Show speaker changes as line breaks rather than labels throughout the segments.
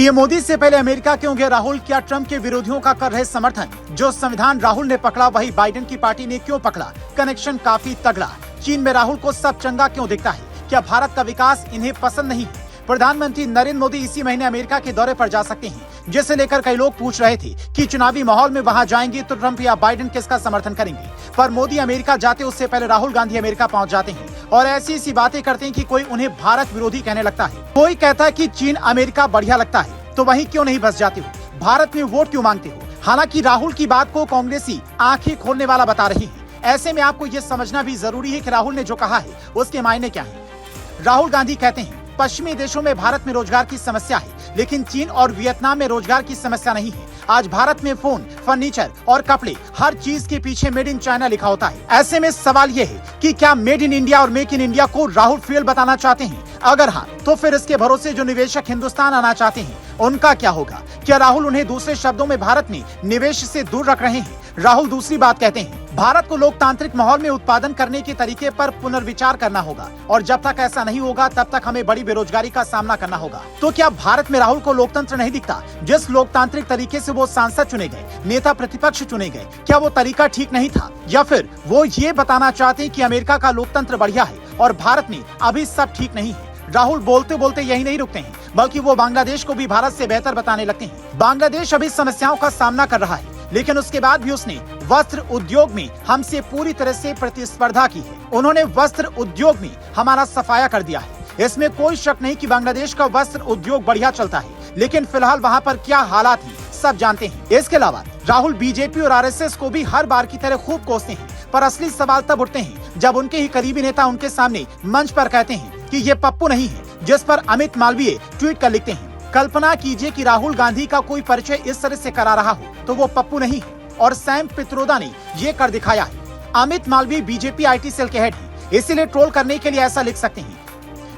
PM Modi से पहले America क्यों गए राहुल? क्या ट्रंप के विरोधियों का कर रहे समर्थन? जो संविधान राहुल ने पकड़ा वही बाइडेन की पार्टी ने क्यों पकड़ा? कनेक्शन काफी तगड़ा। चीन में राहुल को सब चंगा क्यों दिखता है? क्या भारत का विकास इन्हें पसंद नहीं है? प्रधानमंत्री नरेंद्र मोदी इसी महीने अमेरिका के दौरे पर जा सकते हैं, जिसे लेकर कई लोग पूछ रहे थे कि चुनावी माहौल में वहां जाएंगे तो ट्रंप या बाइडेन किसका समर्थन करेंगे। पर मोदी अमेरिका जाते उससे पहले राहुल गांधी अमेरिका पहुंच जाते हैं और ऐसी बातें करते हैं कि कोई उन्हें भारत विरोधी कहने लगता है। कोई कहता है कि चीन अमेरिका बढ़िया लगता है, तो वहीं क्यों नहीं बस जाते हो? भारत में वोट क्यों मांगते हो? हालांकि राहुल की बात को कांग्रेसी आंखें खोलने वाला बता रही है। ऐसे में आपको ये समझना भी जरूरी है कि राहुल ने जो कहा है उसके मायने क्या है। राहुल गांधी कहते हैं पश्चिमी देशों में भारत में रोजगार की समस्या है, लेकिन चीन और वियतनाम में रोजगार की समस्या नहीं है। आज भारत में फोन, फर्नीचर और कपड़े, हर चीज के पीछे मेड इन चाइना लिखा होता है। ऐसे में सवाल ये है कि क्या मेड इन इंडिया और मेक इन इंडिया को राहुल फेल बताना चाहते हैं? अगर हाँ, तो फिर इसके भरोसे जो निवेशक हिंदुस्तान आना चाहते हैं उनका क्या होगा? क्या राहुल उन्हें दूसरे शब्दों में भारत में निवेश से दूर रख रहे हैं? राहुल दूसरी बात कहते हैं भारत को लोकतांत्रिक माहौल में उत्पादन करने के तरीके पर पुनर्विचार करना होगा और जब तक ऐसा नहीं होगा तब तक हमें बड़ी बेरोजगारी का सामना करना होगा। तो क्या भारत में राहुल को लोकतंत्र नहीं दिखता? जिस लोकतांत्रिक तरीके से वो सांसद चुने गए, नेता प्रतिपक्ष चुने गए, क्या वो तरीका ठीक नहीं था? या फिर वो ये बताना चाहते हैं कि अमेरिका का लोकतंत्र बढ़िया है और भारत में अभी सब ठीक नहीं है? राहुल बोलते बोलते यही नहीं रुकते हैं, बल्कि वो बांग्लादेश को भी भारत से बेहतर बताने लगते हैं। बांग्लादेश अभी समस्याओं का सामना कर रहा है, लेकिन उसके बाद भी उसने वस्त्र उद्योग में हमसे पूरी तरह से प्रतिस्पर्धा की है। उन्होंने वस्त्र उद्योग में हमारा सफाया कर दिया है। इसमें कोई शक नहीं कि बांग्लादेश का वस्त्र उद्योग बढ़िया चलता है, लेकिन फिलहाल वहाँ पर क्या हालात हैं सब जानते हैं। इसके अलावा राहुल बीजेपी और आरएसएस को भी हर बार की तरह खूब कोसते हैं, पर असली सवाल तब उठते हैं जब उनके ही करीबी नेता उनके सामने मंच पर कहते हैं कि ये पप्पू नहीं है, जिस पर अमित मालवीय ट्वीट कर लिखते हैं कल्पना कीजिए कि राहुल गांधी का कोई परिचय इस तरह से करा रहा हो तो वो पप्पू नहीं है, और सैम पित्रोदा ने ये कर दिखाया है। Amit Malviya BJP IT cell के हेड हैं, इसीलिए ट्रोल करने के लिए ऐसा लिख सकते हैं।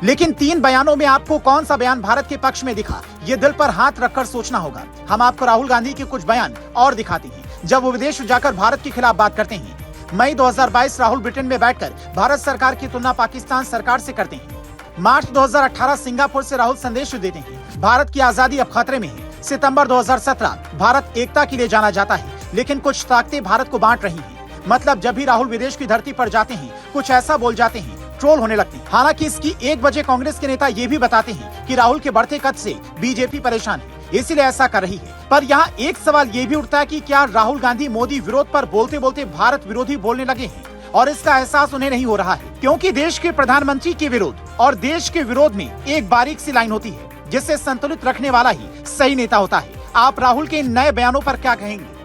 लेकिन 3 बयानों में आपको कौन सा बयान भारत के पक्ष में दिखा, ये दिल पर हाथ रखकर सोचना होगा। हम आपको राहुल गांधी के कुछ बयान और दिखाते हैं जब वो विदेश जाकर भारत के खिलाफ बात करते हैं। मई 2022 राहुल ब्रिटेन में बैठकर भारत सरकार की तुलना पाकिस्तान सरकार से करते हैं। मार्च 2018 सिंगापुर से राहुल संदेश देते हैं भारत की आजादी अब खतरे में है। सितंबर 2017 भारत एकता के लिए जाना जाता है, लेकिन कुछ ताकतें भारत को बांट रही हैं। मतलब जब भी राहुल विदेश की धरती पर जाते हैं कुछ ऐसा बोल जाते हैं, ट्रोल होने लगते हैं। हालांकि इसकी एक वजह कांग्रेस के नेता ये भी बताते हैं कि राहुल के बढ़ते कद से बीजेपी परेशान है, इसीलिए ऐसा कर रही है। पर यहाँ एक सवाल ये भी उठता है कि क्या राहुल गांधी मोदी विरोध पर बोलते बोलते भारत विरोधी बोलने लगे हैं और इसका एहसास उन्हें नहीं हो रहा है? क्योंकि देश के प्रधानमंत्री के विरोध और देश के विरोध में एक बारीक सी लाइन होती है, जिससे संतुलित रखने वाला ही सही नेता होता है। आप राहुल के इन नए बयानों पर क्या कहेंगे?